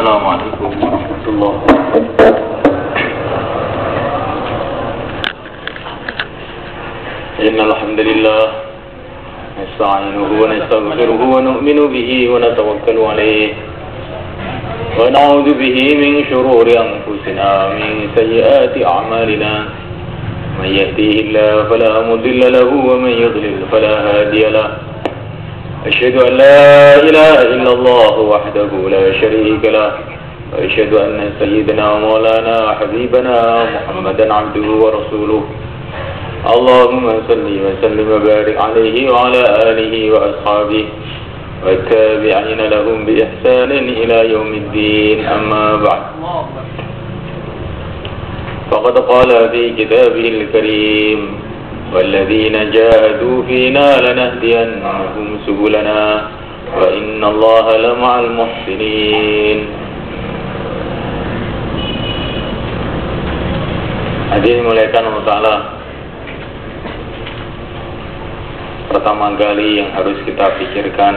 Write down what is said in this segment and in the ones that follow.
Assalamualaikum warahmatullahi wabarakatuh. Innal hamdalillah nasta'inuhu wa nastaghfiruhu wa nu'minu bihi wa natawakkalu alayhi wa na'udzu bihi min shururi anfusina min sayyiati a'malina man yahdihillahu fala mudilla lahu wa man yudlil fala hadiya lahu. أشهد أن لا إله إلا الله وحده لا شريك له وأشهد أن سيدنا ومولانا حبيبنا محمدا عبده ورسوله اللهم صل وسلم وبارك عليه وعلى آله وأصحابه والتابعين لهم بإحسان إلى يوم الدين أما بعد فقد قال في كتابه الكريم والذين جاهدوا فينا لنهدينهم سبلنا وإن الله لمع المحسنين. Hadirin muliakan Allah Ta'ala, pertama kali yang harus kita pikirkan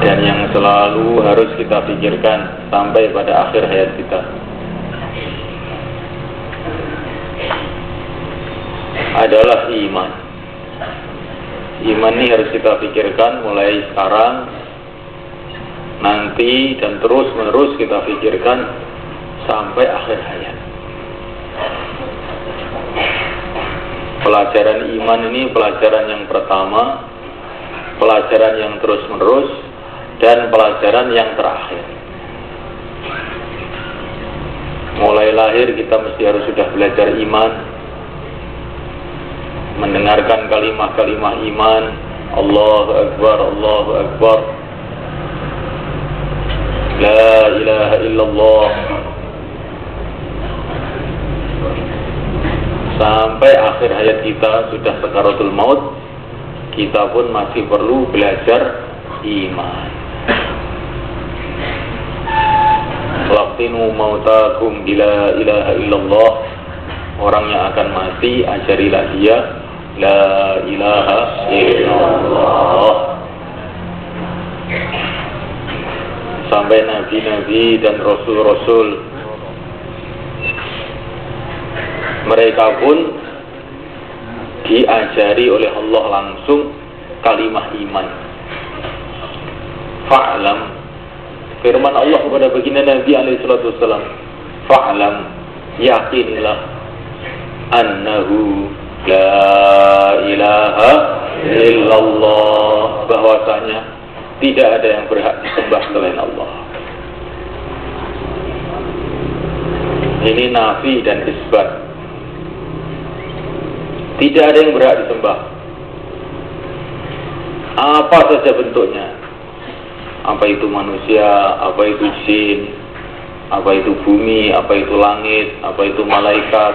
dan yang selalu harus kita pikirkan sampai pada akhir hayat kita adalah iman. Iman ini harus kita pikirkan mulai sekarang, nanti, dan terus menerus kita pikirkan sampai akhir hayat. Pelajaran iman ini pelajaran yang pertama, pelajaran yang terus menerus, dan pelajaran yang terakhir. Mulai lahir kita mesti harus sudah belajar iman, mendengarkan kalimah-kalimah iman, Allahu Akbar, Allahu Akbar, La ilaha illallah, sampai akhir hayat kita sudah sakaratul maut, kita pun masih perlu belajar iman. Waqtinu mautakum bila ilaha illallah, orang yang akan mati ajarilah dia La ilaha illallah. Sampai nabi-nabi dan rasul-rasul, mereka pun diajari oleh Allah langsung kalimah iman. Fa'lam, firman Allah kepada baginda Nabi alaihissalatu wassalam, fa'lam, yakinilah, annahu la ilaha illallah, bahwasanya tidak ada yang berhak disembah selain Allah. Ini nafi dan isbat. Tidak ada yang berhak disembah, apa saja bentuknya, apa itu manusia, apa itu jin, apa itu bumi, apa itu langit, apa itu malaikat,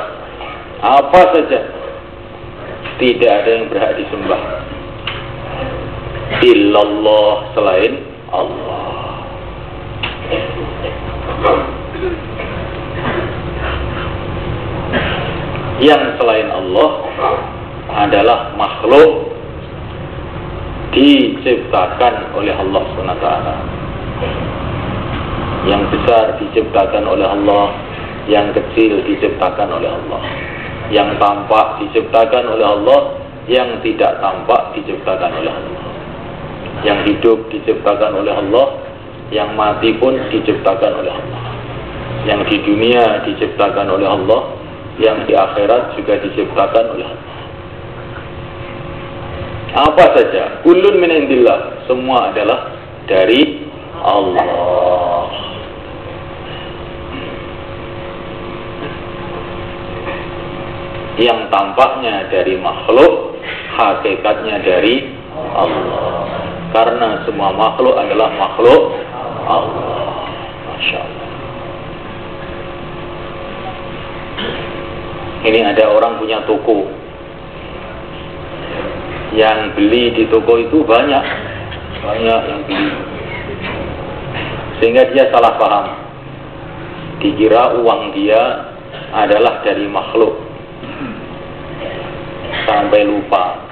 apa saja, tidak ada yang berhak disembah illallah, selain Allah. Yang selain Allah adalah makhluk diciptakan oleh Allah SWT. Yang besar diciptakan oleh Allah, yang kecil diciptakan oleh Allah, yang tampak diciptakan oleh Allah, yang tidak tampak diciptakan oleh Allah, yang hidup diciptakan oleh Allah, yang mati pun diciptakan oleh Allah, yang di dunia diciptakan oleh Allah, yang di akhirat juga diciptakan oleh Allah. Apa saja, kullun min indillah, semua adalah dari Allah. Yang tampaknya dari makhluk, hakikatnya dari Allah. Karena semua makhluk adalah makhluk Allah. Masya Allah. Ini ada orang punya toko, yang beli di toko itu banyak yang beli, sehingga dia salah paham, dikira uang dia adalah dari makhluk, sampai lupa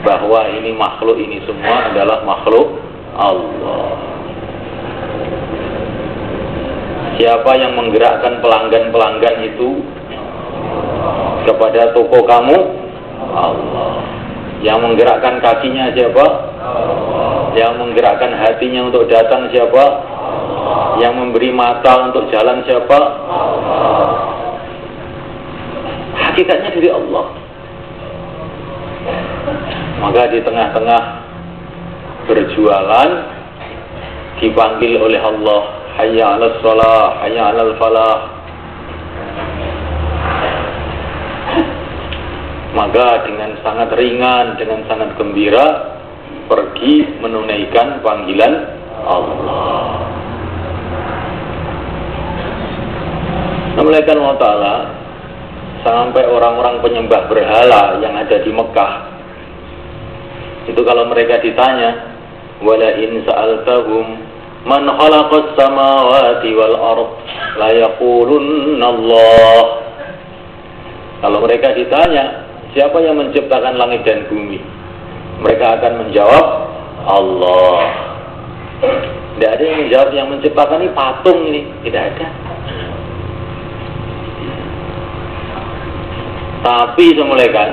bahwa ini makhluk ini semua adalah makhluk Allah. Siapa yang menggerakkan pelanggan-pelanggan itu kepada toko kamu? Allah. Yang menggerakkan kakinya siapa? Allah. Yang menggerakkan hatinya untuk datang siapa? Allah. Yang memberi mata untuk jalan siapa? Allah. Hakikatnya dari Allah. Maka di tengah-tengah berjualan dipanggil oleh Allah, hayya 'alas shalah, hayya 'alal falah. Maka dengan sangat ringan, dengan sangat gembira pergi menunaikan panggilan Allah. Namanya Allah Ta'ala sampai orang-orang penyembah berhala yang ada di Mekah itu kalau mereka ditanya, wala in sa'altahum man khalaqas samawati wal ard la yaqulunna Allah. Kalau mereka ditanya, siapa yang menciptakan langit dan bumi? Mereka akan menjawab, Allah. Tidak ada yang menjawab yang menciptakan ini patung ini, tidak ada. Tapi semulaikan,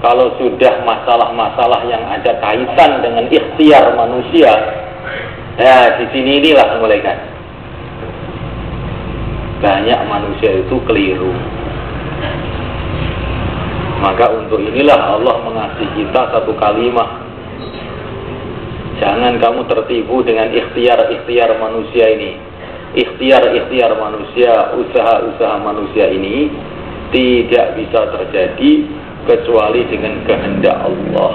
kalau sudah masalah-masalah yang ada kaitan dengan ikhtiar manusia, ya di sini inilah semulaikan. Banyak manusia itu keliru. Maka untuk inilah Allah mengasih kita satu kalimat. Jangan kamu tertipu dengan ikhtiar-ikhtiar manusia ini. Ikhtiar-ikhtiar manusia, usaha-usaha manusia ini tidak bisa terjadi kecuali dengan kehendak Allah.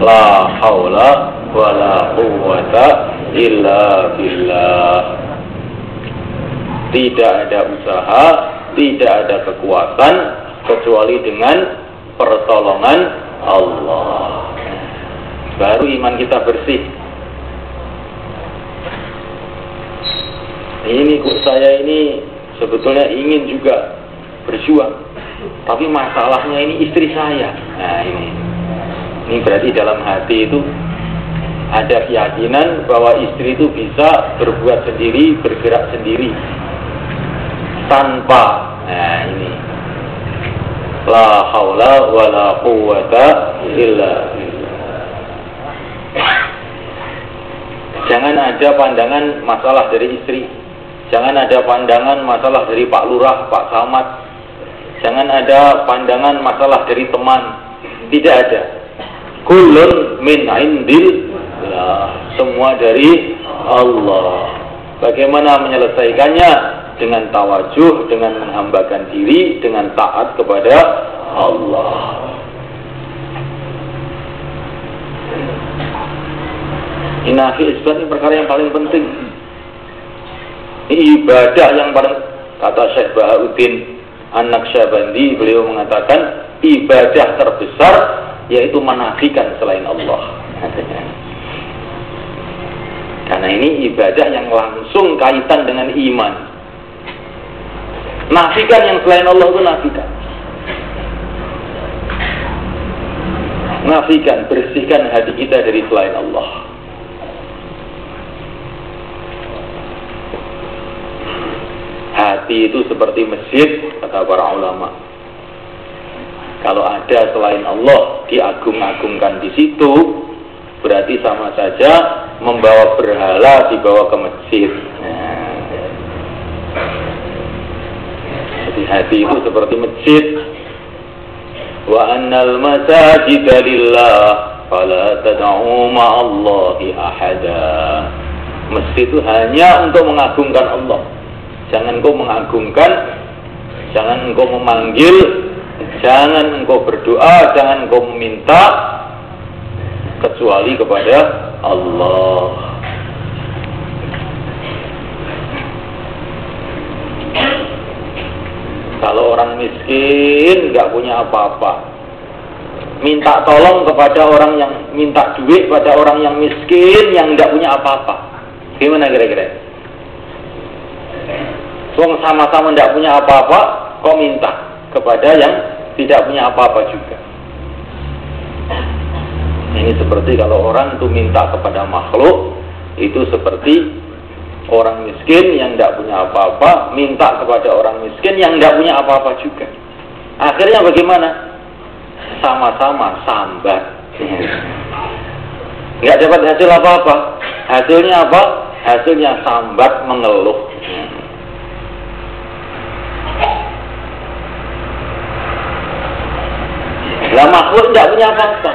La haula wala quwwata illa billah. Tidak ada usaha, tidak ada kekuatan kecuali dengan pertolongan Allah. Baru iman kita bersih. Ini kok saya ini sebetulnya ingin juga berjuang, tapi masalahnya ini istri saya. Nah ini berarti dalam hati itu ada keyakinan bahwa istri itu bisa berbuat sendiri, bergerak sendiri tanpa. Nah ini la haula wala quwwata illa billah. Jangan ada pandangan masalah dari istri. Jangan ada pandangan masalah dari Pak Lurah, Pak Samad. Jangan ada pandangan masalah dari teman. Tidak ada. Kullun min indillah. Semua dari Allah. Bagaimana menyelesaikannya? Dengan tawajuh, dengan menghambakan diri, dengan taat kepada Allah. Ini perkara yang paling penting. Ini ibadah yang paling, kata Syekh Bahauddin An-Naqsyabandi, beliau mengatakan ibadah terbesar yaitu menafikan selain Allah. Karena ini ibadah yang langsung kaitan dengan iman. Nafikan yang selain Allah itu nafikan. Nafikan, bersihkan hati kita dari selain Allah. Hati itu seperti masjid, kata para ulama. Kalau ada selain Allah diagung-agungkan di situ, berarti sama saja membawa berhala dibawa ke masjid. Jadi hati itu seperti masjid. Wa annal masajida lillah fala tad'u ma'allahi ahada. Masjid itu hanya untuk mengagungkan Allah. Jangan engkau mengagungkan, jangan engkau memanggil, jangan engkau berdoa, jangan engkau meminta kecuali kepada Allah. Kalau orang miskin nggak punya apa-apa, minta tolong kepada orang yang minta duit pada orang yang miskin yang nggak punya apa-apa, gimana kira-kira? Wong sama-sama tidak punya apa-apa, kok minta kepada yang tidak punya apa-apa juga. Ini seperti kalau orang itu minta kepada makhluk, itu seperti orang miskin yang tidak punya apa-apa minta kepada orang miskin yang tidak punya apa-apa juga. Akhirnya bagaimana? Sama-sama sambat, nggak dapat hasil apa-apa. Hasilnya apa? Hasilnya sambat mengeluh. Lah makhluk tidak punya apa-apa.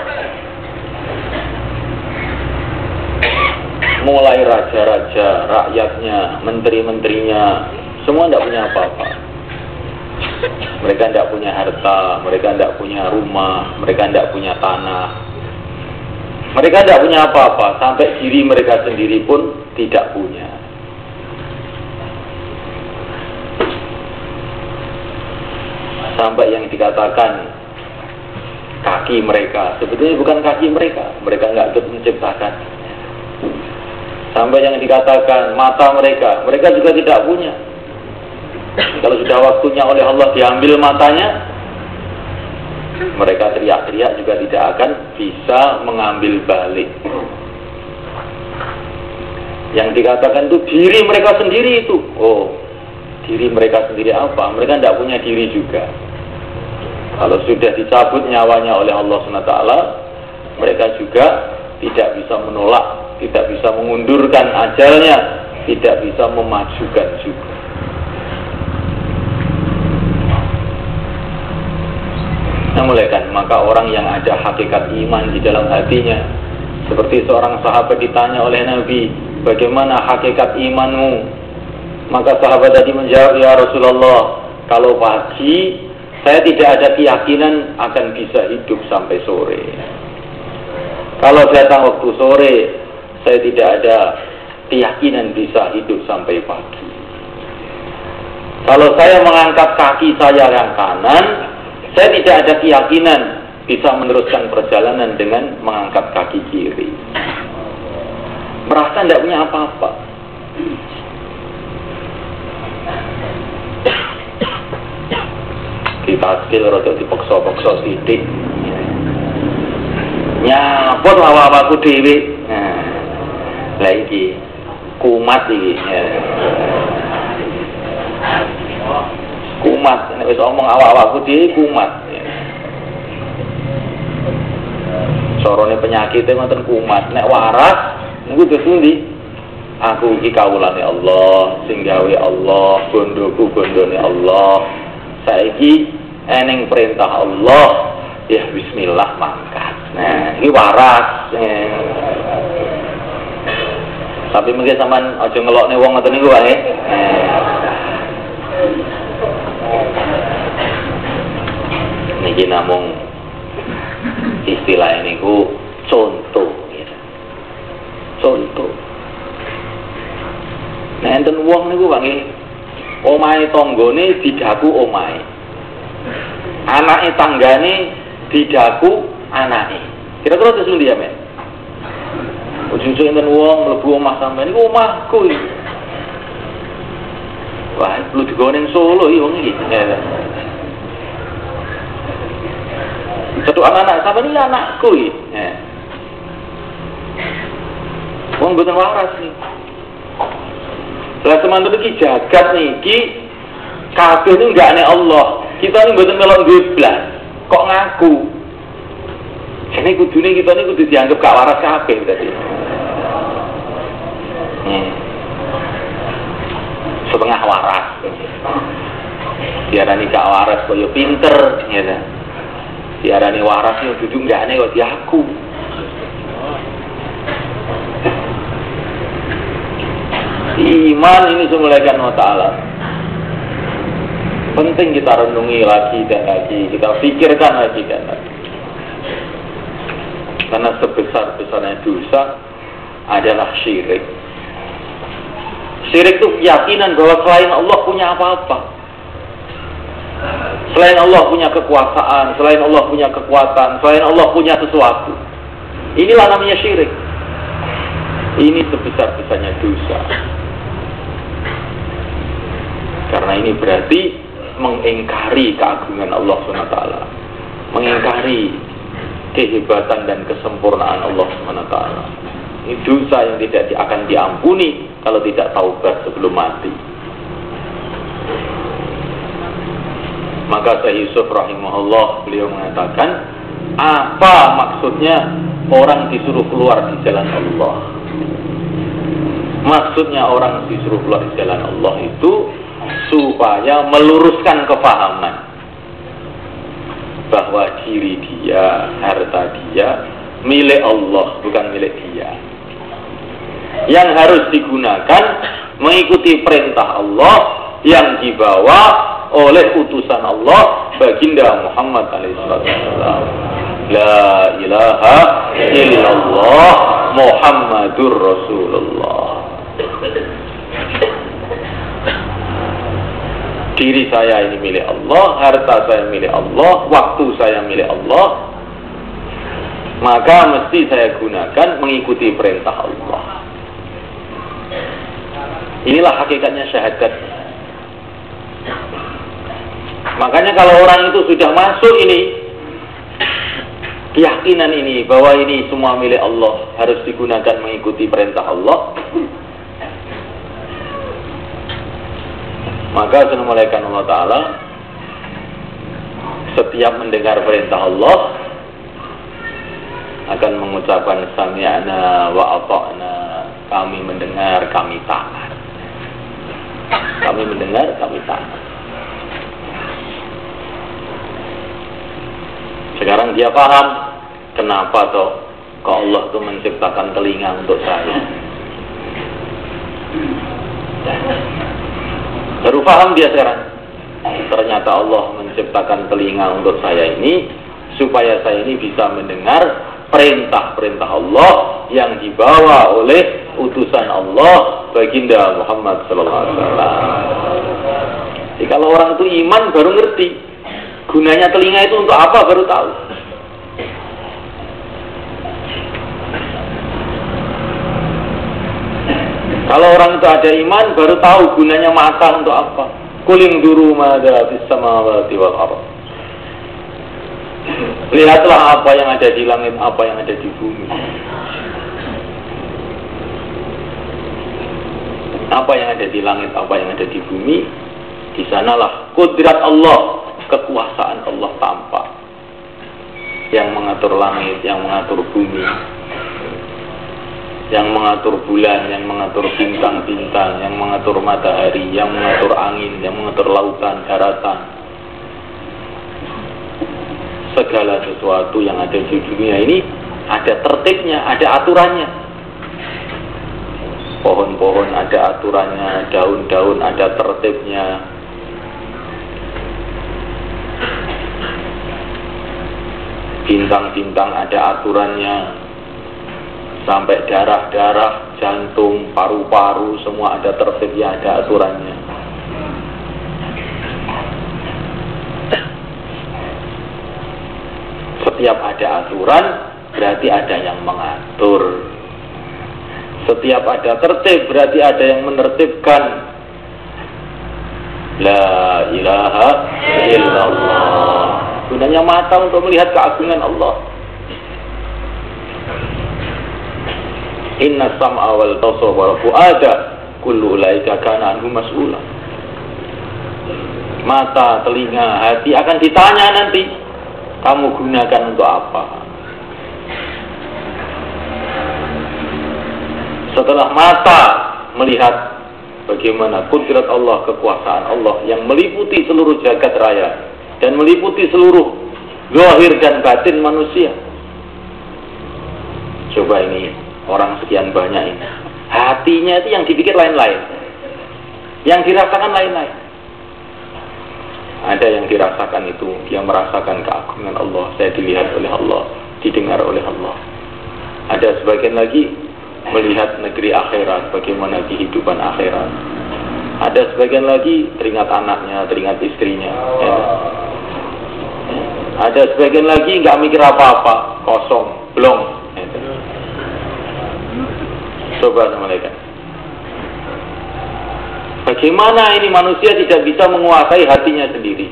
Mulai raja-raja, rakyatnya, menteri-menterinya, semua tidak punya apa-apa. Mereka tidak punya harta, mereka tidak punya rumah, mereka tidak punya tanah. Mereka tidak punya apa-apa, sampai diri mereka sendiri pun tidak punya. Sampai yang dikatakan kaki mereka, sebetulnya bukan kaki mereka, mereka nggak ikut menciptakan. Sampai yang dikatakan mata mereka, mereka juga tidak punya. Kalau sudah waktunya oleh Allah diambil matanya, mereka teriak-teriak juga tidak akan bisa mengambil balik. Yang dikatakan itu diri mereka sendiri itu. Oh, diri mereka sendiri apa? Mereka tidak punya diri juga. Kalau sudah dicabut nyawanya oleh Allah SWT, mereka juga tidak bisa menolak, tidak bisa mengundurkan ajalnya, tidak bisa memajukan juga. Nah, mulai kan, maka orang yang ada hakikat iman di dalam hatinya, seperti seorang sahabat ditanya oleh Nabi, bagaimana hakikat imanmu? Maka sahabat tadi menjawab, ya Rasulullah, kalau pagi saya tidak ada keyakinan akan bisa hidup sampai sore. Kalau datang waktu sore, saya tidak ada keyakinan bisa hidup sampai pagi. Kalau saya mengangkat kaki saya yang kanan, saya tidak ada keyakinan bisa meneruskan perjalanan dengan mengangkat kaki kiri. Merasa tidak punya apa-apa. Kita skill rotok dipaksa-paksa titik. Nyapot awak-awakku dhewe. Nah, lah iki kumat iki. Kumat, nek wis omong awak-awakku dhewe kumat. Sorone penyakite ngoten kumat. Nek waras niku desundi. Aku iki kawulane Allah, sing gawe Allah, bondoku bondone Allah. Saiki eneng perintah Allah, ya bismillah mangkat. Nah, ini waras. Tapi mungkin sampean aja ngelokne wong ngoten niku wae. Niki namung istilah niku contoh gitu. Contoh. Nah, enten wong niku wae omahe tanggane didaku omahe. Anake tanggane didaku anake. Kira-kira terus ndi ya, Men? Ujung-ujung enten wong mlebu omah sampean niku omahku iki. Wah, perlu digone ning Solo iki wong iki. Satu anak sampean iki anakku iki. Wong boten waras iki. Lah teman-teman iki jagat niki kabeh niku enggak nek Allah. Kita ini mboten melok geblas. Kok ngaku? Jadi kudune kita ini kudu dianggap gak waras kabeh tadi. Setengah waras. Diarani gak waras kok yo pinter, ya. Diarani waras yo dudu enggakne kok diaku. Iman ini semulaikan wa ta'ala. Penting kita renungi lagi dan lagi, kita pikirkan lagi dan lagi. Karena sebesar-besarnya dosa adalah syirik. Syirik itu keyakinan bahwa selain Allah punya apa-apa. Selain Allah punya kekuasaan, selain Allah punya kekuatan, selain Allah punya sesuatu. Inilah namanya syirik. Ini sebesar-besarnya dosa. Karena ini berarti mengingkari keagungan Allah SWT, mengingkari kehebatan dan kesempurnaan Allah SWT. Ini dosa yang tidak akan diampuni kalau tidak taubat sebelum mati. Maka Syekh Yusuf rahimahullah, beliau mengatakan, apa maksudnya orang disuruh keluar di jalan Allah? Maksudnya orang disuruh keluar di jalan Allah itu supaya meluruskan kefahaman bahwa diri dia, harta dia milik Allah, bukan milik dia. Yang harus digunakan mengikuti perintah Allah yang dibawa oleh utusan Allah baginda Muhammad SAW. La ilaha illallah Muhammadur Rasulullah. Diri saya ini milik Allah, harta saya milik Allah, waktu saya milik Allah. Maka mesti saya gunakan mengikuti perintah Allah. Inilah hakikatnya syahadat. Makanya kalau orang itu sudah masuk ini, keyakinan ini bahwa ini semua milik Allah, harus digunakan mengikuti perintah Allah, maka Assalamualaikum Allah Ta'ala setiap mendengar perintah Allah akan mengucapkan sami'na wa ata'na, kami mendengar, kami taat. Kami mendengar, kami taat. Sekarang dia paham kenapa toh kok Allah tuh menciptakan telinga untuk saya. Baru paham dia sekarang. Ternyata Allah menciptakan telinga untuk saya ini supaya saya ini bisa mendengar perintah-perintah Allah yang dibawa oleh utusan Allah baginda Muhammad sallallahu alaihi wasallam. Jadi kalau orang itu iman baru ngerti gunanya telinga itu untuk apa, baru tahu. Kalau orang itu ada iman baru tahu gunanya mata untuk apa. Kuling duru madza fis samawati wal ardh. Lihatlah apa yang ada di langit, apa yang ada di bumi. Apa yang ada di langit, apa yang ada di bumi, di sanalah kudrat Allah, kekuasaan Allah tampak. Yang mengatur langit, yang mengatur bumi, yang mengatur bulan, yang mengatur bintang-bintang, yang mengatur matahari, yang mengatur angin, yang mengatur lautan, daratan. Segala sesuatu yang ada di dunia ini ada tertibnya, ada aturannya. Pohon-pohon ada aturannya, daun-daun ada tertibnya. Bintang-bintang ada aturannya. Sampai darah-darah, jantung, paru-paru semua ada tertibnya, ada aturannya. Setiap ada aturan berarti ada yang mengatur. Setiap ada tertib berarti ada yang menertibkan. La ilaha illallah. Gunanya mata untuk melihat keagungan Allah. Inna sam'a wal basara wal fu'ada kullu ulaika kana anhu mas'ula. Mata, telinga, hati akan ditanya nanti, kamu gunakan untuk apa? Setelah mata melihat bagaimana kudrat Allah, kekuasaan Allah yang meliputi seluruh jagat raya dan meliputi seluruh zahir dan batin manusia. Coba ini orang sekian banyak ini, hatinya itu yang dipikir lain-lain, yang dirasakan lain-lain. Ada yang dirasakan itu, dia merasakan keagungan Allah, saya dilihat oleh Allah, didengar oleh Allah. Ada sebagian lagi melihat negeri akhirat, bagaimana kehidupan akhirat. Ada sebagian lagi teringat anaknya, teringat istrinya, ya. Ada sebagian lagi nggak mikir apa-apa, kosong, blong, ya. Coba sama mereka. Bagaimana ini manusia tidak bisa menguasai hatinya sendiri?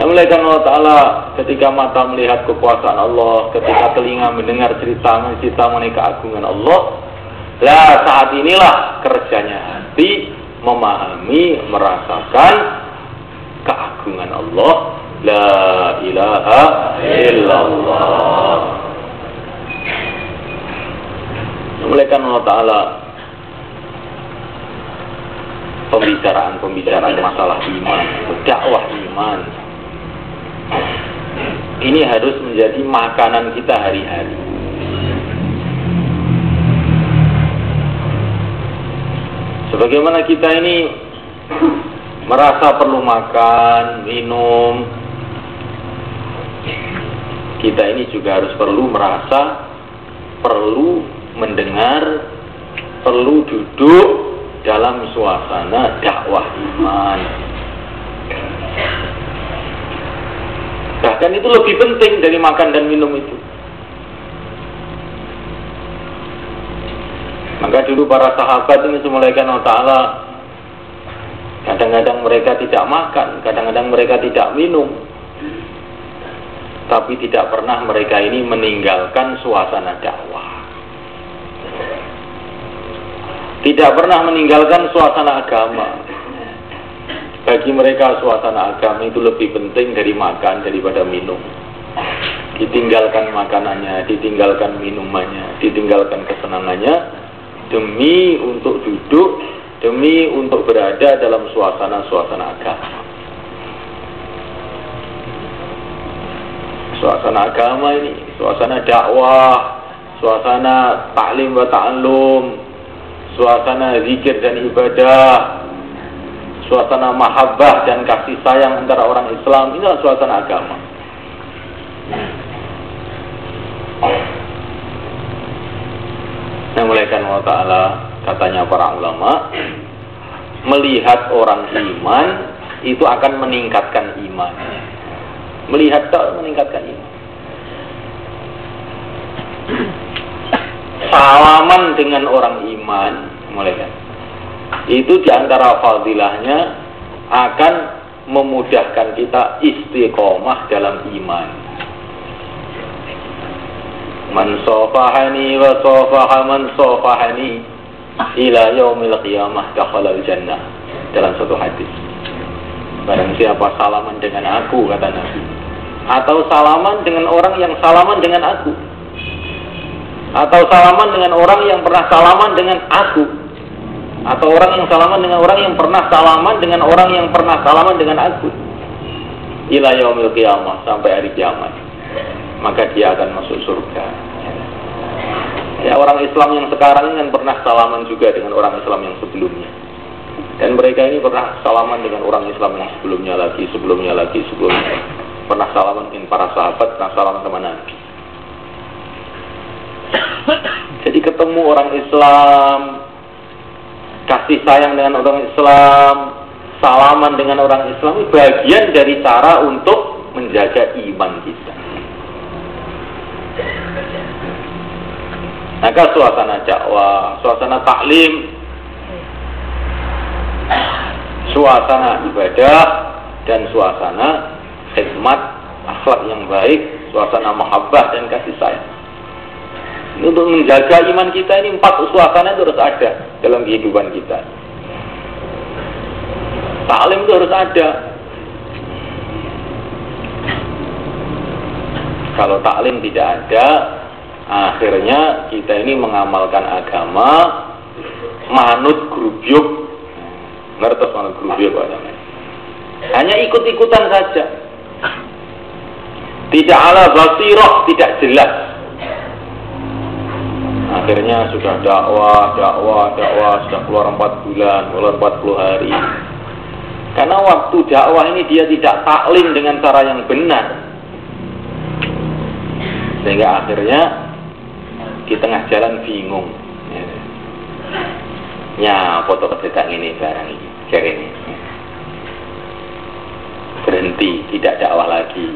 Nah, Mulaikan Allah Ta'ala ketika mata melihat kekuasaan Allah, ketika telinga mendengar cerita mengenai keagungan Allah. Lah saat inilah kerjanya hati memahami, merasakan keagungan Allah. La ilaha illallah. Mulaikan Allah Ta'ala pembicaraan masalah iman, dakwah iman. Ini harus menjadi makanan kita hari-hari. Sebagaimana kita ini merasa perlu makan, minum, kita ini juga harus perlu merasa, perlu mendengar, perlu duduk dalam suasana dakwah iman. Bahkan itu lebih penting dari makan dan minum itu. Maka dulu para sahabat ini semulaikan Allah Ta'ala, kadang-kadang mereka tidak makan, kadang-kadang mereka tidak minum, tapi tidak pernah mereka ini meninggalkan suasana dakwah. Tidak pernah meninggalkan suasana agama. Bagi mereka suasana agama itu lebih penting dari makan daripada minum. Ditinggalkan makanannya, ditinggalkan minumannya, ditinggalkan kesenangannya demi untuk duduk, demi untuk berada dalam suasana-suasana agama. Suasana agama ini, suasana dakwah, suasana ta'lim wa ta'allum, suasana zikir dan ibadah, suasana mahabbah dan kasih sayang antara orang Islam. Inilah suasana agama. Nah, mulaikan Allah Ta'ala, katanya para ulama, melihat orang iman itu akan meningkatkan iman. Melihat tak meningkatkan iman. Salaman dengan orang iman, mulaikan, itu diantara fadilahnya akan memudahkan kita istiqomah dalam iman. Man sofahani wa sofaha man sofahani ila yaumil qiyamah dakhalal jannah. Dalam satu hadis, barang siapa salaman dengan aku, kata Nabi, atau salaman dengan orang yang salaman dengan aku, atau salaman dengan orang yang pernah salaman dengan aku, atau orang yang salaman dengan orang yang pernah salaman dengan orang yang pernah salaman dengan aku, ila yaumil qiyamah, sampai hari kiamat, maka dia akan masuk surga. Ya, orang Islam yang sekarang ini kan pernah salaman juga dengan orang Islam yang sebelumnya, dan mereka ini pernah salaman dengan orang Islam yang sebelumnya lagi, pernah salaman dengan para sahabat, pernah salaman sama Nabi. Jadi ketemu orang Islam, kasih sayang dengan orang Islam, salaman dengan orang Islam, itu bagian dari cara untuk menjaga iman kita. Maka suasana dakwah, suasana taklim, suasana ibadah, dan suasana khidmat, akhlak yang baik, suasana mahabbah dan kasih sayang. Untuk menjaga iman kita ini, 4 suasana itu harus ada dalam kehidupan kita. Taklim itu harus ada. Kalau taklim tidak ada, akhirnya kita ini mengamalkan agama manut grubyuk. Ngertos manut grubyuk apa namanya? Hanya ikut-ikutan saja. Tidak ala basirah, tidak jelas. Akhirnya sudah dakwah, sudah keluar 4 bulan, keluar 40 hari. Karena waktu dakwah ini dia tidak taklim dengan cara yang benar. Sehingga akhirnya di tengah jalan bingung. Ya, foto kesedak ini barang ini, cari ini. Berhenti, tidak dakwah lagi.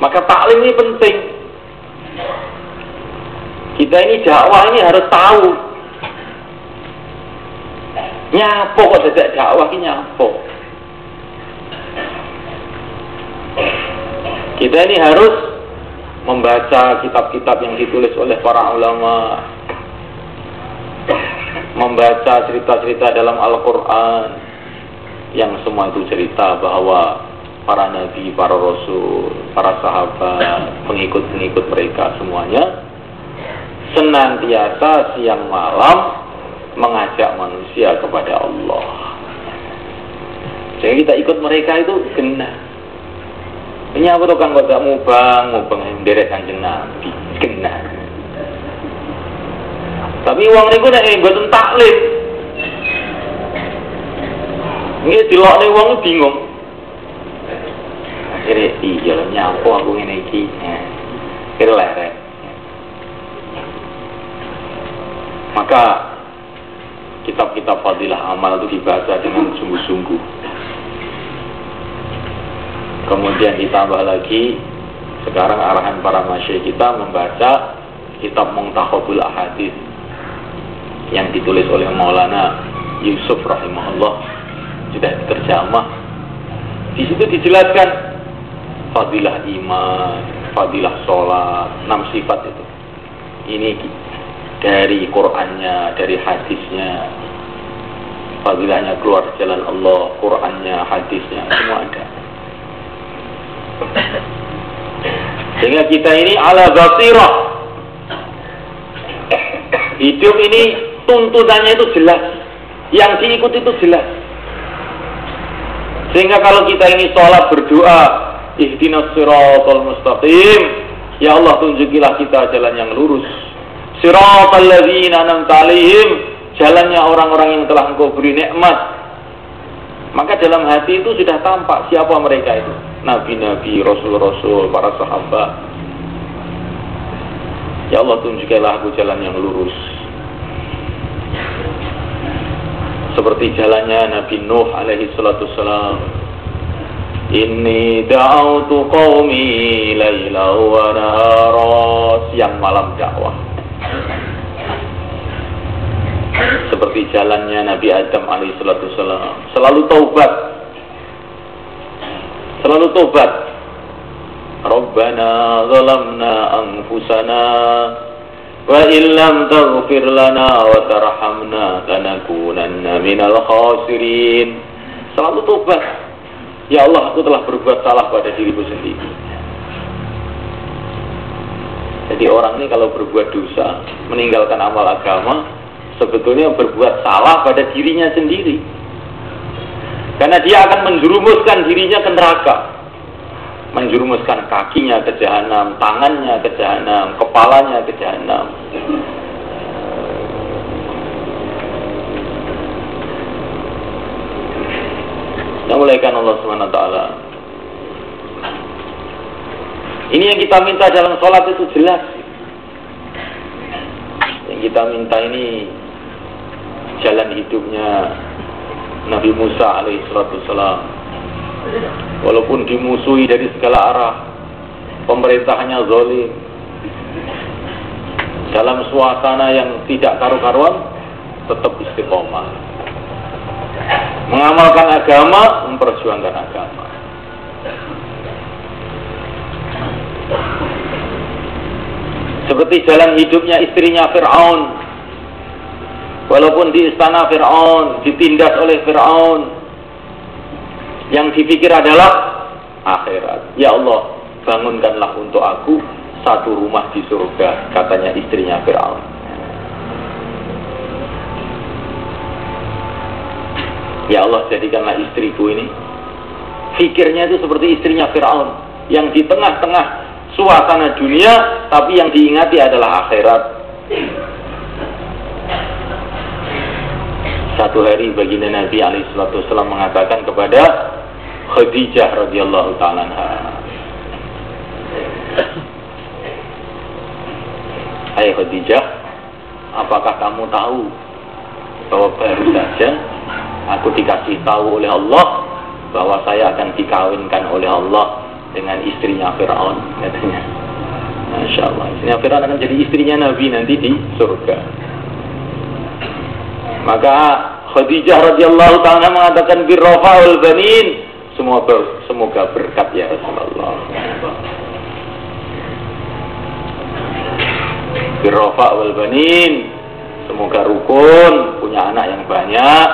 Maka taklim ini penting. Kita ini dakwah ini harus tahu. Nyapo kok tidak dakwah ini nyapo. Kita ini harus membaca kitab-kitab yang ditulis oleh para ulama, membaca cerita-cerita dalam Al-Quran, yang semua itu cerita bahwa para nabi, para rasul, para sahabat, pengikut-pengikut mereka semuanya senantiasa siang malam mengajak manusia kepada Allah. Jadi kita ikut mereka itu genah. Ini apa tuh kang kota mubang derek Kanjeng Nabi genah. Tapi uang niku nek mboten taklim. Nggih dilokne wong bingung. Akhirnya iya nyampo aku ngene iki. Kira lerek. Maka kitab-kitab fadilah amal itu dibaca dengan sungguh-sungguh. Kemudian ditambah lagi, sekarang arahan para masyayikh kita membaca kitab Muntakhobul Ahadits yang ditulis oleh Maulana Yusuf rahimahullah, sudah diterjemah. Di situ dijelaskan fadilah iman, fadilah sholat, 6 sifat itu. Ini dari Qur'annya, dari hadisnya, fadilahnya keluar jalan Allah, Qur'annya, hadisnya, semua ada. Sehingga kita ini ala basirah. Hidup ini tuntunannya itu jelas, yang diikuti itu jelas. Sehingga kalau kita ini sholat berdoa, ihdinas siratal mustaqim, ya Allah tunjukilah kita jalan yang lurus. Siratal ladzina an'amta 'alaihim, jalannya orang-orang yang telah Engkau beri nikmat. Maka dalam hati itu sudah tampak siapa mereka itu. Nabi-nabi, rasul-rasul, para sahabat. Ya Allah tunjukilah aku jalan yang lurus. Seperti jalannya Nabi Nuh alaihi salatu wassalam. Inni da'autu qaumi laila wa nahara, siang malam dakwah. Seperti jalannya Nabi Adam alaihi salatu wassalam, selalu taubat. Selalu taubat. Rabbana zalamna anfusana wa illam taghfir lana wa tarhamna lanakunanna minal khasirin. Selalu taubat. Ya Allah, aku telah berbuat salah pada diriku sendiri. Jadi orang ini kalau berbuat dosa, meninggalkan amal agama, sebetulnya berbuat salah pada dirinya sendiri. Karena dia akan menjerumuskan dirinya ke neraka, menjerumuskan kakinya ke jahanam, tangannya ke jahanam, kepalanya ke jahanam. Namuliakan Allah SWT. Ini yang kita minta dalam sholat itu jelas. Yang kita minta ini jalan hidupnya Nabi Musa alaihissalam. Walaupun dimusuhi dari segala arah, pemerintahannya zalim, dalam suasana yang tidak karu-karuan, tetap istiqomah, mengamalkan agama, memperjuangkan agama. Seperti jalan hidupnya istrinya Fir'aun. Walaupun di istana Fir'aun, ditindas oleh Fir'aun, yang dipikir adalah akhirat. Ya Allah, bangunkanlah untuk aku satu rumah di surga, katanya istrinya Fir'aun. Ya Allah, jadikanlah istriku ini, fikirnya itu seperti istrinya Fir'aun, yang di tengah-tengah suasana dunia, tapi yang diingati adalah akhirat. Satu hari baginda Nabi alaihissalam mengatakan kepada Khadijah radhiyallahu ta'ala anha, hai Khadijah, apakah kamu tahu bahwa baru saja aku dikasih tahu oleh Allah bahwa saya akan dikawinkan oleh Allah dengan istrinya Fir'aun, katanya. Masya Allah, istrinya Fir'aun akan jadi istrinya Nabi nanti di surga. Maka Khadijah radhiyallahu ta'ala mengatakan birrafa'ul banin Semoga berkat ya Rasulullah. Birrofa wal banin, semoga rukun, punya anak yang banyak.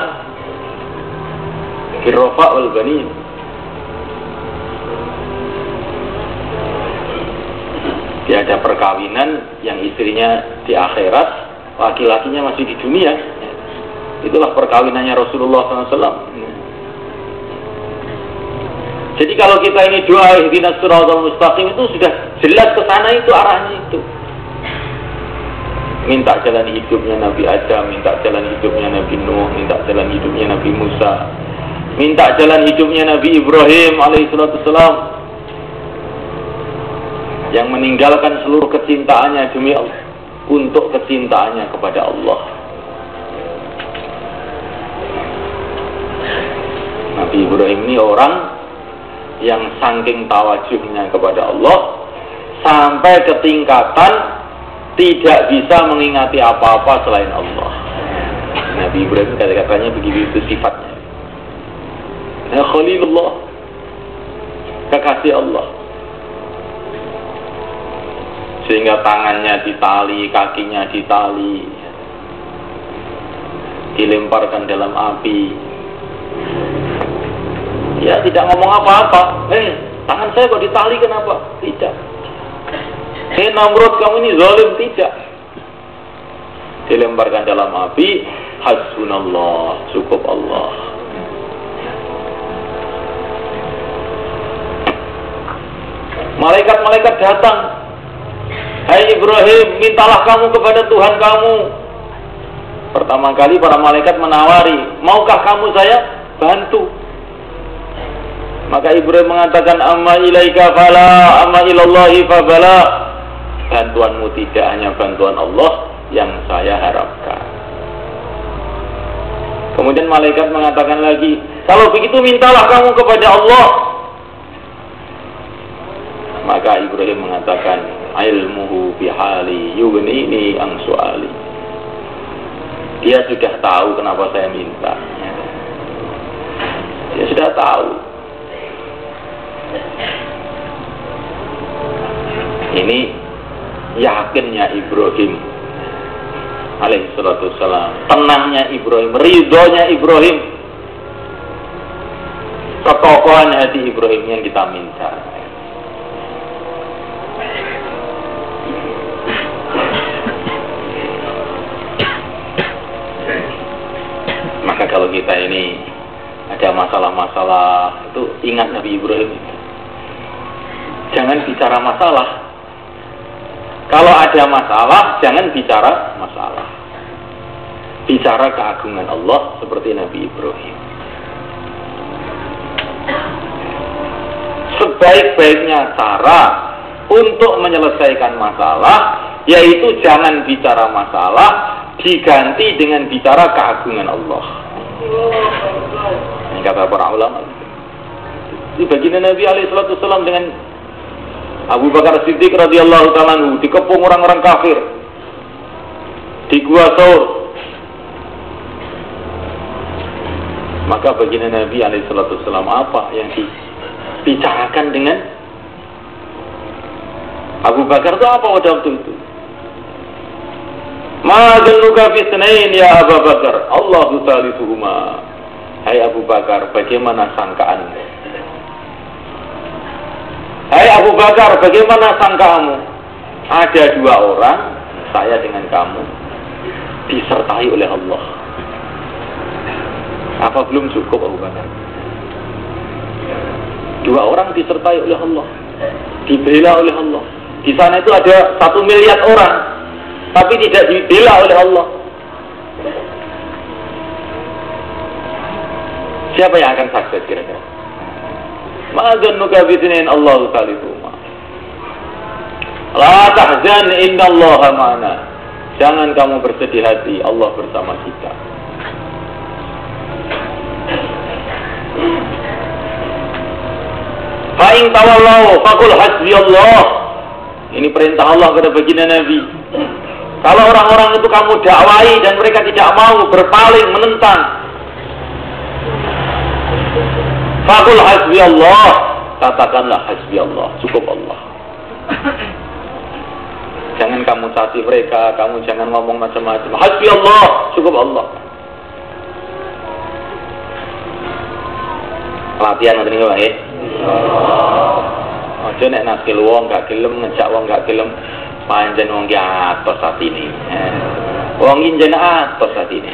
Birrofa wal banin. Dia ada perkawinan yang istrinya di akhirat, laki-lakinya masih di dunia. Itulah perkawinannya Rasulullah SAW. Jadi kalau kita ini doa ihdinas siratal mustaqim itu sudah jelas ke sana, itu arahnya itu. Minta jalan hidupnya Nabi Adam, minta jalan hidupnya Nabi Nuh, minta jalan hidupnya Nabi Musa, minta jalan hidupnya Nabi Ibrahim alaihissalam, yang meninggalkan seluruh kecintaannya demi Allah untuk kecintaannya kepada Allah. Nabi Ibrahim ini orang yang saking tawajuhnya kepada Allah sampai ke tingkatan tidak bisa mengingati apa-apa selain Allah. Nabi Ibrahim kata-katanya begitu sifatnya. Ya Khalilullah, kekasih Allah. Sehingga tangannya ditali, kakinya ditali, dilemparkan dalam api. Ya tidak ngomong apa-apa. Tangan saya kok ditali kenapa? Tidak. Namrud, kamu ini zalim. Tidak. Dilemparkan dalam api. Hasbunallah, cukup Allah. Malaikat-malaikat datang. Hai Ibrahim, mintalah kamu kepada Tuhan kamu. Pertama kali para malaikat menawari, maukah kamu saya bantu? Maka Ibrahim mengatakan, amma ilaika fala, amma ilallahi fabala. Bantuanmu tidak hanya bantuan Allah yang saya harapkan. Kemudian malaikat mengatakan lagi, kalau begitu mintalah kamu kepada Allah. Maka Ibrahim mengatakan, ilmuhu bihali yughnini an su'ali. Dia sudah tahu kenapa saya minta. Dia sudah tahu. Ini yakinnya Ibrahim alaihissalatu wassalam, tenangnya Ibrahim, ridhonya Ibrahim, kekokohan hati Ibrahim yang kita minta. Maka kalau kita ini ada masalah-masalah, itu ingat Nabi Ibrahim. Jangan bicara masalah. Kalau ada masalah, jangan bicara masalah. Bicara keagungan Allah seperti Nabi Ibrahim. Sebaik-baiknya cara untuk menyelesaikan masalah, yaitu jangan bicara masalah, diganti dengan bicara keagungan Allah. Ini kata para ulama. Ini baginda Nabi alaihissalam dengan Abu Bakar Siddiq radhiyallahu ta'ala anhu dikepung orang-orang kafir di Gua Saur. Maka baginda Nabi alaihissalam apa yang dibicarakan dengan Abu Bakar itu apa pada waktu itu? Ma dzannuka fi tsnain ya Abu Bakar? Allahu thalithuhuma. Hai Abu Bakar, bagaimana sangkaanmu? Hai Abu Bakar, bagaimana sangkamu? Ada dua orang, saya dengan kamu, disertai oleh Allah. Apa belum cukup Abu Bakar? Dua orang disertai oleh Allah, dibela oleh Allah. Di sana itu ada 1 miliar orang, tapi tidak dibela oleh Allah. Siapa yang akan sukses kira-kira? Ma'adhannuka bidinin Allahu ta'alithuma. La tahzan innallaha ma'ana. Jangan kamu bersedih hati, Allah bersama kita. Fa'in tawallahu faqul hasbiyallah. Ini perintah Allah kepada baginda Nabi. Kalau orang-orang itu kamu dakwai dan mereka tidak mau, berpaling, menentang, Faqul hasbi Allah, katakanlah hasbi Allah, cukup Allah. Jangan kamu caci mereka, kamu jangan ngomong macam-macam. Hasbi Allah, cukup Allah. Latihan ngoten niku wae. Aja nek naskil wong gak gelem, ngejak wong gak gelem, pancen wong ki atos atine. Wong ki jeneng atos atine.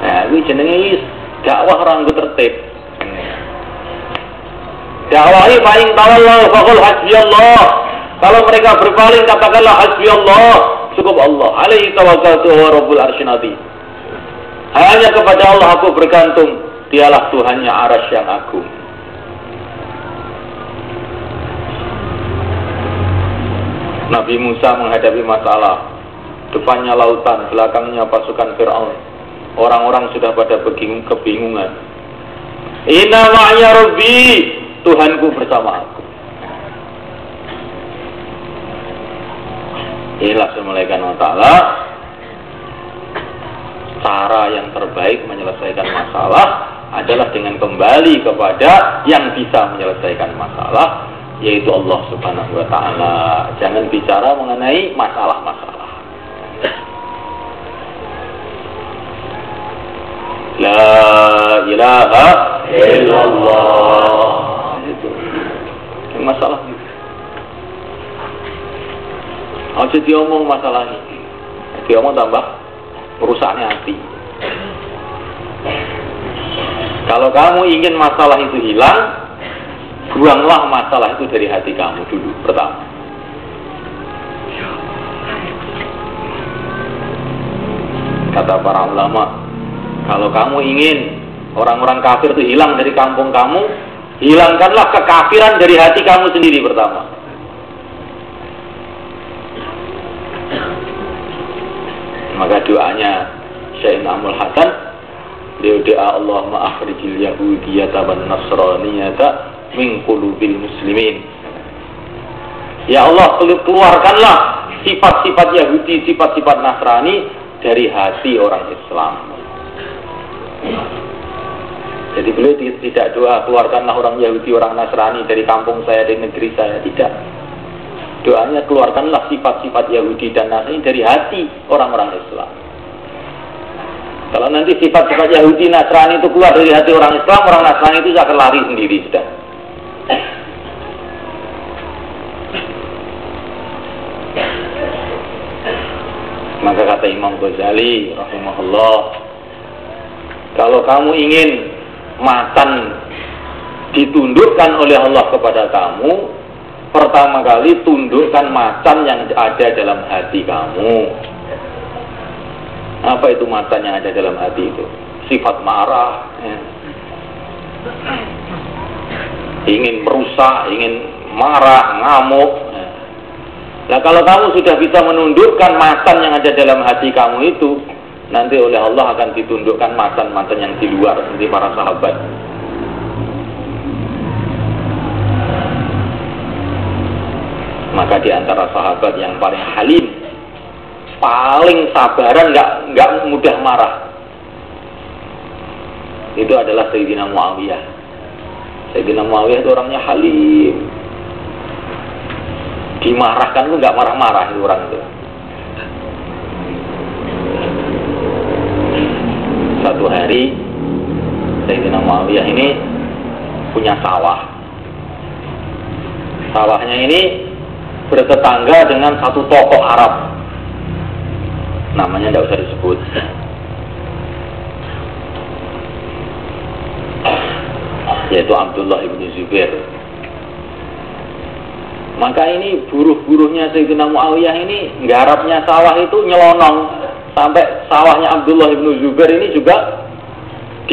Nah, kuwi jenenge dakwah ora nggo tertib. Dakwah ini paling tawallahu faqul hasbiyallah. Kalau mereka berpaling katakanlah hasbiyallah, cukup Allah. Alaihi tawakkaltu wa rabbul arsyin azim. Hanya kepada Allah aku bergantung, dialah Tuhannya arasy yang agung. Nabi Musa menghadapi masalah, depannya lautan, belakangnya pasukan Fir'aun. Orang-orang sudah pada kebingungan. Inna ma'ya rabbi, Tuhanku bersama aku. Inilah semulaikan wa ta'ala cara yang terbaik menyelesaikan masalah adalah dengan kembali kepada yang bisa menyelesaikan masalah, yaitu Allah Subhanahu wa ta'ala. Jangan bicara mengenai masalah-masalah. La ilaha illallah. Itu masalah. Aja diomong masalah ini. Diomong tambah merusaknya hati. Kalau kamu ingin masalah itu hilang, buanglah masalah itu dari hati kamu dulu pertama. Kata para ulama, kalau kamu ingin orang-orang kafir itu hilang dari kampung kamu, hilangkanlah kekafiran dari hati kamu sendiri pertama. Maka doanya Syekh Amul Hasan, beliau doa Allahumma akhrijil yahudiyyata wan nasraniyata min qulubil muslimin. Ya Allah, keluarkanlah sifat-sifat Yahudi, sifat-sifat Nasrani dari hati orang Islam. Jadi beliau tidak doa keluarkanlah orang Yahudi, orang Nasrani dari kampung saya, dari negeri saya, tidak. Doanya keluarkanlah sifat-sifat Yahudi dan Nasrani dari hati orang-orang Islam. Kalau nanti sifat-sifat Yahudi, Nasrani itu keluar dari hati orang Islam, orang Nasrani itu akan lari sendiri sudah. Maka kata Imam Ghazali rahimahullah, kalau kamu ingin macan ditundukkan oleh Allah kepada kamu, pertama kali tundukkan macan yang ada dalam hati kamu. Apa itu macan yang ada dalam hati itu? Sifat marah, ya. Ingin merusak, ingin marah, ngamuk, ya. Nah kalau kamu sudah bisa menundukkan macan yang ada dalam hati kamu itu, nanti oleh Allah akan ditundukkan macan-macan yang di luar, seperti para sahabat. Maka di antara sahabat yang paling halim, paling sabaran, nggak mudah marah, itu adalah Sayyidina Muawiyah. Sayyidina Muawiyah itu orangnya halim, dimarahkan itu nggak marah-marah itu orang itu. Satu hari Sayyidina Muawiyah ini punya sawah. Sawahnya ini bertetangga dengan satu tokoh Arab, namanya tidak usah disebut. Yaitu Abdullah ibn Zubair. Maka ini buruh-buruhnya Sayyidina Muawiyah ini nggarapnya sawah itu nyelonong sampai sawahnya Abdullah ibn Zubair ini juga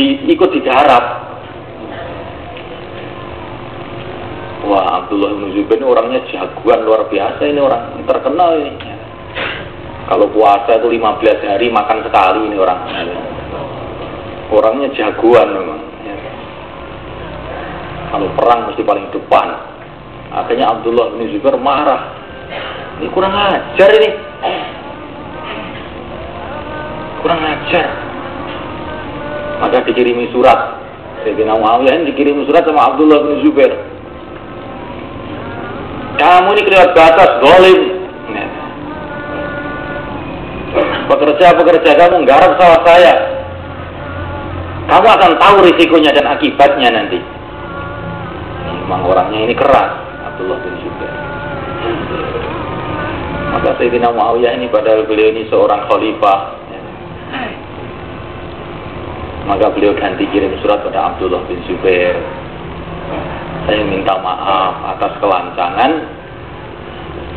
ikut digarap. Wah, Abdullah bin Zubair ini orangnya jagoan luar biasa, ini orang terkenal ini. Kalau puasa itu 15 hari makan sekali ini orang. Orangnya jagoan memang. Kalau perang mesti paling depan. Akhirnya Abdullah bin Zubair marah. Ini kurang ajar ini. Kurang ajar. Maka dikirimi surat. Sayyidina Muawiyah dikirimi surat sama Abdullah bin Zubair. Kamu ini kelewat batas, zalim. Pekerja-pekerja kamu nggarap sawah saya. Kamu akan tahu risikonya dan akibatnya nanti. Memang orangnya ini keras, Abdullah bin Zubair. Maka Sayyidina Muawiyah ini padahal beliau ini seorang khalifah, maka beliau ganti kirim surat pada Abdullah bin Zubair. Saya minta maaf atas kelancangan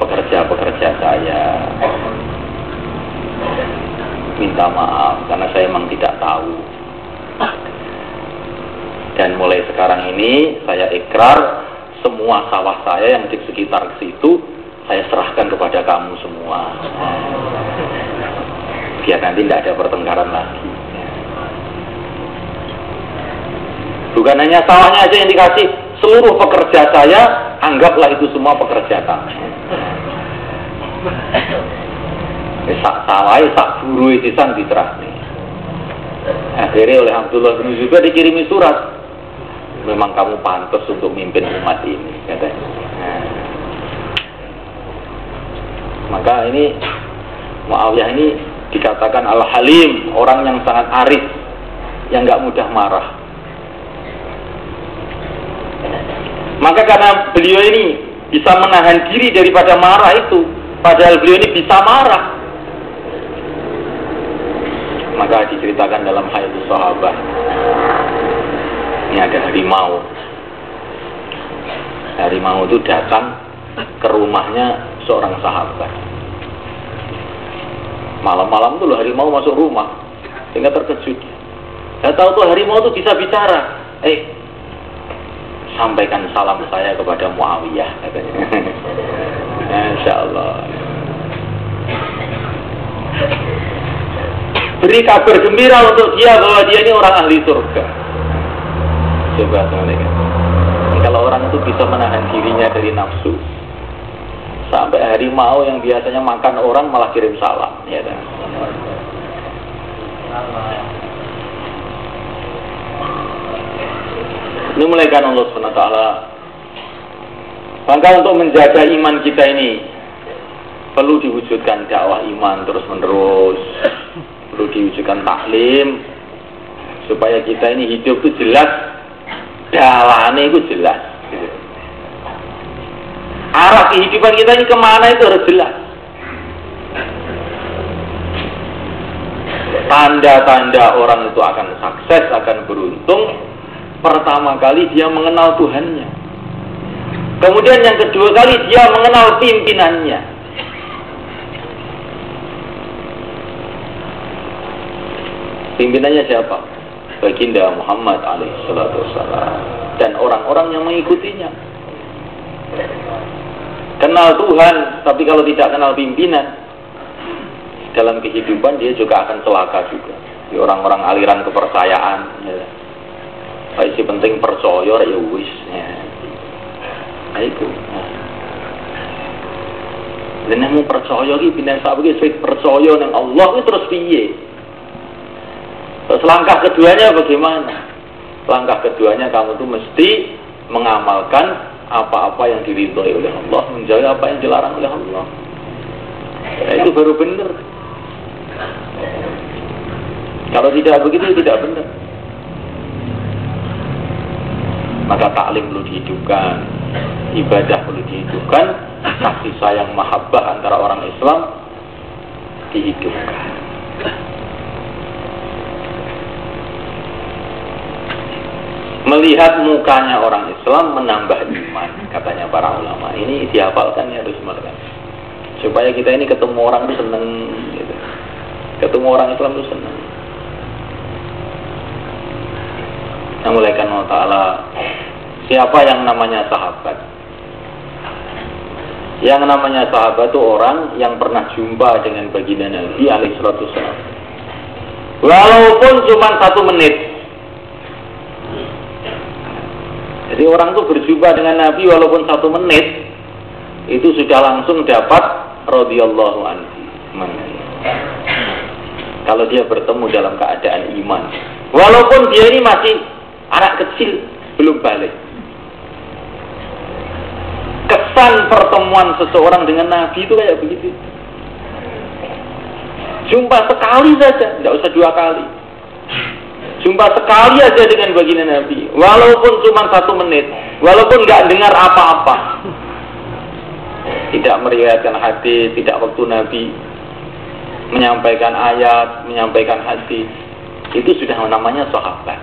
pekerja-pekerja saya. Minta maaf karena saya memang tidak tahu. Dan mulai sekarang ini saya ikrar semua sawah saya yang di sekitar situ saya serahkan kepada kamu semua. Biar nanti tidak ada pertengkaran lagi. Bukan hanya sawahnya aja yang dikasih, seluruh pekerja saya anggaplah itu semua pekerja kamu. Sak sawai, sak buru isisan diterahkan. Akhirnya oleh Abdullah bin Zubair dikirimi surat. Memang kamu pantas untuk mimpin umat ini, katanya. Maka ini Muawiyah ini dikatakan Al-Halim, orang yang sangat arif, yang nggak mudah marah. Maka karena beliau ini bisa menahan diri daripada marah itu, padahal beliau ini bisa marah. Maka diceritakan dalam Hayatus Sahabah, ini ada harimau. Harimau itu datang ke rumahnya seorang sahabat. Malam-malam tuh harimau masuk rumah, sehingga terkejut. Saya tahu tuh harimau itu bisa bicara. Sampaikan salam saya kepada Muawiyah, katanya. Insya Allah. Beri kabar gembira untuk dia bahwa dia ini orang ahli surga. Coba teman-teman. Kalau orang itu bisa menahan dirinya dari nafsu, sampai harimau yang biasanya makan orang malah kirim salam, ya kan? Ini mulaikan Allah SWT. Maka untuk menjaga iman kita ini perlu diwujudkan dakwah iman terus menerus. Perlu diwujudkan taklim supaya kita ini hidup itu jelas, jalannya itu jelas. Arah kehidupan kita ini kemana itu harus jelas. Tanda-tanda orang itu akan sukses, akan beruntung, pertama kali dia mengenal Tuhannya. Kemudian yang kedua kali dia mengenal pimpinannya. Pimpinannya siapa? Baginda Muhammad alaihissalam dan orang-orang yang mengikutinya. Kenal Tuhan, tapi kalau tidak kenal pimpinan, dalam kehidupan dia juga akan celaka juga. Di orang-orang aliran kepercayaan, ya. Si penting percaya ya wis. Ya. Nah, itu. Dan yang mau percaya ki pindah sahabat ki percaya nang Allah itu terus piye? Terus langkah keduanya bagaimana? Langkah keduanya kamu tuh mesti mengamalkan apa-apa yang diridhoi oleh Allah, menjauhi apa yang dilarang oleh Allah. Ya, itu baru benar. Kalau tidak begitu tidak benar. Maka taklim perlu dihidupkan, ibadah perlu dihidupkan, kasih sayang mahabbah antara orang Islam dihidupkan. Melihat mukanya orang Islam menambah iman, katanya para ulama. Ini dihafalkan ya, harus mereka. Supaya kita ini ketemu orang itu senang, gitu. Ketemu orang Islam itu senang. Nah, mulaikan Allah Ta'ala, siapa yang namanya sahabat? Yang namanya sahabat itu orang yang pernah jumpa dengan baginda Nabi alaihissalam. Walaupun cuma 1 menit. Jadi orang itu berjumpa dengan Nabi walaupun 1 menit, itu sudah langsung dapat radhiyallahu anhu. kalau dia bertemu dalam keadaan iman. Walaupun dia ini masih anak kecil, belum balik. Kesan pertemuan seseorang dengan Nabi itu kayak begitu. Jumpa sekali saja, tidak usah 2 kali. Jumpa sekali aja dengan baginda Nabi, walaupun cuma 1 menit, walaupun nggak dengar apa-apa, tidak meriwayatkan hadis, tidak waktu Nabi menyampaikan ayat, menyampaikan hadis, itu sudah namanya sahabat.